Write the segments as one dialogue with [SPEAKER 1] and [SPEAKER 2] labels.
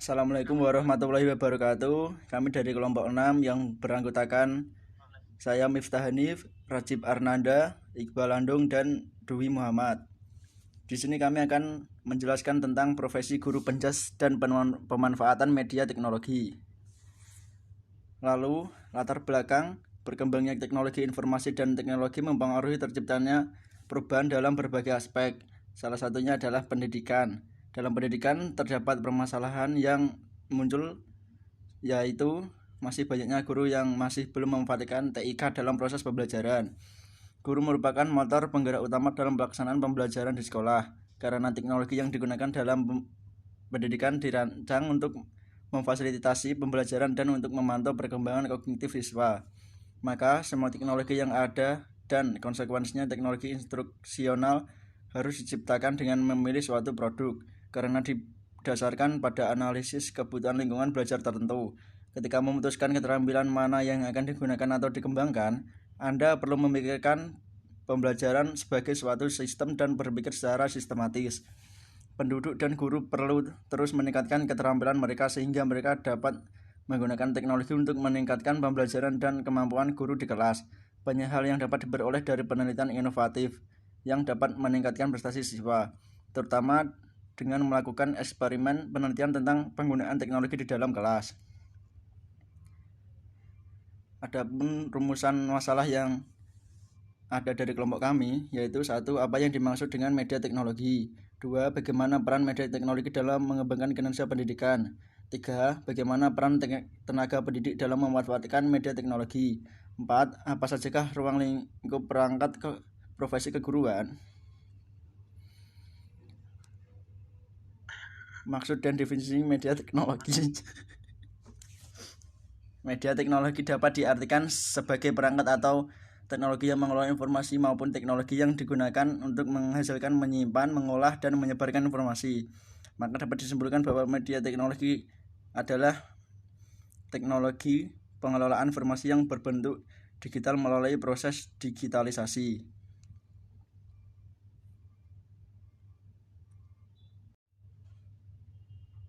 [SPEAKER 1] Assalamualaikum warahmatullahi wabarakatuh. Kami dari kelompok 6 yang beranggotakan saya Miftah Hanif, Rajib Arnanda, Iqbal Landung, dan Dwi Muhammad. Di sini kami akan menjelaskan tentang profesi guru penjas dan pemanfaatan media teknologi. Lalu, latar belakang berkembangnya teknologi informasi dan teknologi mempengaruhi terciptanya perubahan dalam berbagai aspek. Salah satunya adalah pendidikan. Dalam pendidikan terdapat permasalahan yang muncul, yaitu masih banyaknya guru yang masih belum memanfaatkan TIK dalam proses pembelajaran. Guru merupakan motor penggerak utama dalam pelaksanaan pembelajaran di sekolah, karena teknologi yang digunakan dalam pendidikan dirancang untuk memfasilitasi pembelajaran dan untuk memantau perkembangan kognitif siswa. Maka semua teknologi yang ada dan konsekuensinya teknologi instruksional harus diciptakan dengan memilih suatu produk, karena didasarkan pada analisis kebutuhan lingkungan belajar tertentu. Ketika memutuskan keterampilan mana yang akan digunakan atau dikembangkan, Anda perlu memikirkan pembelajaran sebagai suatu sistem dan berpikir secara sistematis. Penduduk dan guru perlu terus meningkatkan keterampilan mereka sehingga mereka dapat menggunakan teknologi untuk meningkatkan pembelajaran dan kemampuan guru di kelas. Banyak hal yang dapat diperoleh dari penelitian inovatif yang dapat meningkatkan prestasi siswa, terutama dengan melakukan eksperimen penelitian tentang penggunaan teknologi di dalam kelas. Adapun rumusan masalah yang ada dari kelompok kami, yaitu 1. Apa yang dimaksud dengan media teknologi? 2. Bagaimana peran media teknologi dalam mengembangkan kinerja pendidikan? 3. Bagaimana peran tenaga pendidik dalam memanfaatkan media teknologi? 4. Apa sajakah ruang lingkup perangkat profesi keguruan? Maksud dan definisi media teknologi. Media teknologi dapat diartikan sebagai perangkat atau teknologi yang mengelola informasi maupun teknologi yang digunakan untuk menghasilkan, menyimpan, mengolah, dan menyebarkan informasi. Maka dapat disimpulkan bahwa media teknologi adalah teknologi pengelolaan informasi yang berbentuk digital melalui proses digitalisasi.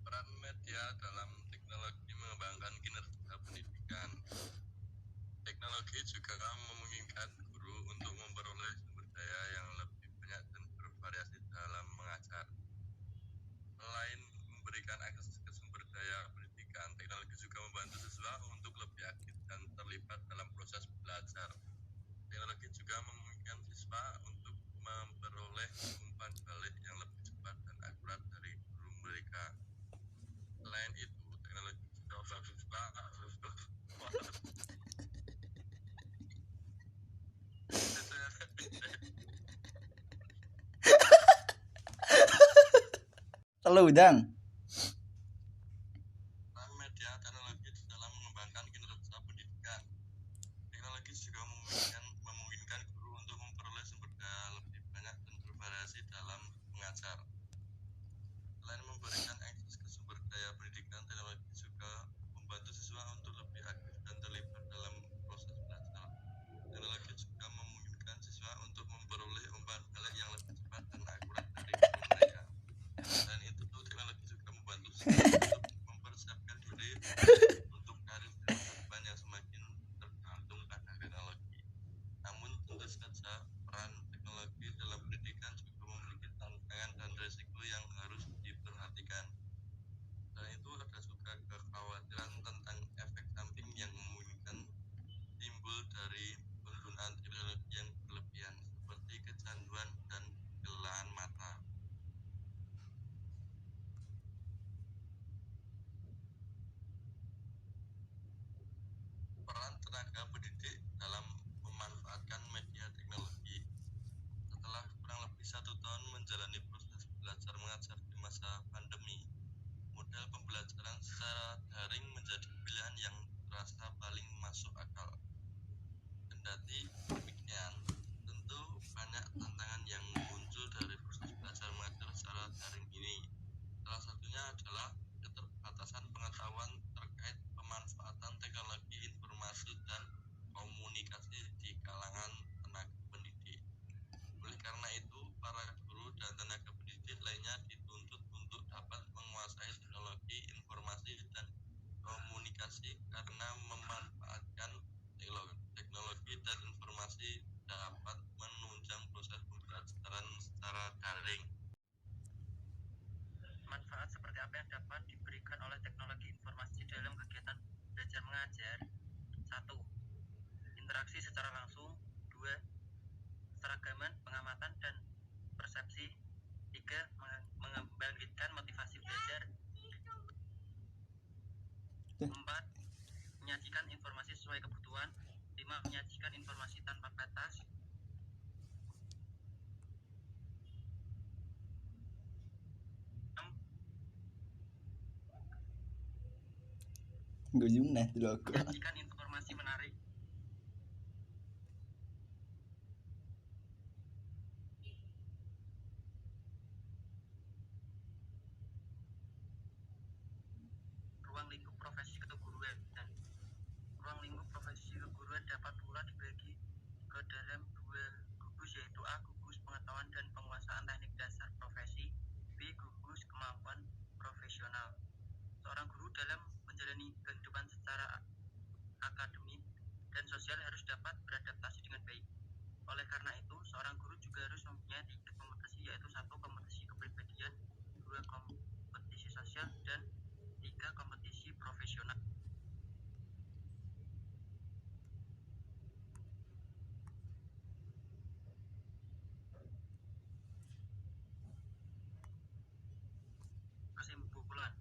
[SPEAKER 2] Peran media dalam teknologi mengembangkan kinerja pendidikan. Teknologi juga memungkinkan guru untuk memperoleh sumber daya yang lebih banyak dan bervariasi dalam mengajar. Selain memberikan akses ke sumber daya pendidikan, teknologi juga membantu siswa untuk lebih aktif dan terlibat dalam proses belajar. Teknologi juga memungkinkan siswa untuk memperoleh umpan balik yang lebih cepat dan akurat dari guru mereka. Selain itu, teknologi juga membantu siswa untuk
[SPEAKER 1] Udang.
[SPEAKER 2] peran media teknologi dalam mengembangkan kinerja pendidikan. Teknologi juga memungkinkan guru untuk memperoleh sumber daya lebih banyak dan bervariasi dalam mengajar. Selain memberikan akses ke sumber daya pendidikan, teknologi juga membantu siswa untuk lebih aktif dan terlibat dalam proses belajar. Teknologi juga memungkinkan siswa untuk memperoleh umpan balik yang lebih cepat dan akurat dari guru mereka. Dan itu teknologi juga membantu siswa untuk mempersiapkan diri untuk karir di masa depan yang semakin tergantung pada teknologi. Namun tentu saja peran teknologi dalam pendidikan juga memiliki tantangan dan risiko yang harus diperhatikan. Dan itu ada juga kekhawatiran tentang efek samping yang memungkinkan timbul dari penggunaan teknologi yang berlebihan, seperti kecanduan dan kelelahan mata. Peran tenaga pendidik dalam memanfaatkan media teknologi. Setelah kurang lebih 1 tahun menjalani proses belajar mengajar di masa pandemi, model pembelajaran secara daring menjadi pilihan yang terasa paling masuk akal. Kendati demikian, tentu banyak tantangan yang muncul dari proses belajar mengajar secara daring ini. Salah satunya adalah keterbatasan pengetahuan terkait pemanfaatan teknologi informasi dan
[SPEAKER 3] belajar. 1. Interaksi secara langsung. 2. Seragaman, pengamatan, dan persepsi. 3. Membangkitkan motivasi belajar. 4. Menyajikan informasi sesuai kebutuhan. 5. Menyajikan informasi tanpa batas. 6.
[SPEAKER 1] Gue jumlah dulu aku.
[SPEAKER 3] Menyajikan informasi menarik. Ruang lingkup profesi keguruan. Ruang lingkup profesi keguruan dapat pula dibagi ke dalam 2 gugus, yaitu A. Gugus pengetahuan dan penguasaan teknik dasar profesi. B. Gugus kemampuan profesional. Seorang guru dalam menjalani kehidupan secara akademik dan sosial harus dapat beradaptasi dengan baik. Oleh karena itu, seorang guru juga harus mempunyai 3 kompetensi, yaitu 1. Kompetisi kepribadian, 2. Kompetisi sosial, dan 3. Kompetisi profesional. Kesimpulan,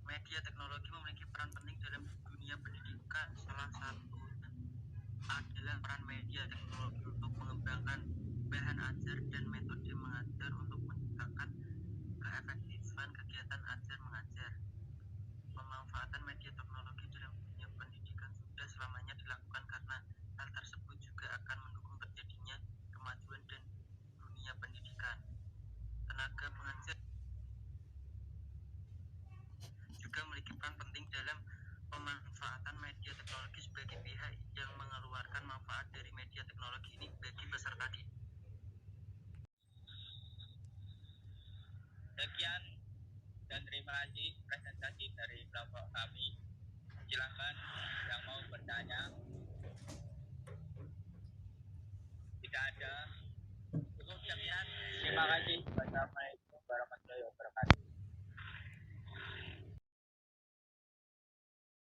[SPEAKER 3] media teknologi memiliki peran penting dalam dunia pendidikan. Salah satunya adalah peran media teknologi untuk mengembangkan bahan ajar dan metode mengajar untuk menciptakan keefektifan kegiatan ajar mengajar. Pemanfaatan media teknologi dalam dunia pendidikan sudah selamanya dilakukan karena hal tersebut juga akan mendukung terjadinya kemajuan dan dunia pendidikan. Tenaga pengajar juga memiliki peran penting dalam pemanfaatan media teknologi sebagai pihak yang mengeluarkan manfaat dari media teknologi ini bagi peserta didik. Sekian dan terima kasih presentasi dari kelompok kami. Silakan yang mau bertanya. Jika ada, cukup sekian. Terima kasih.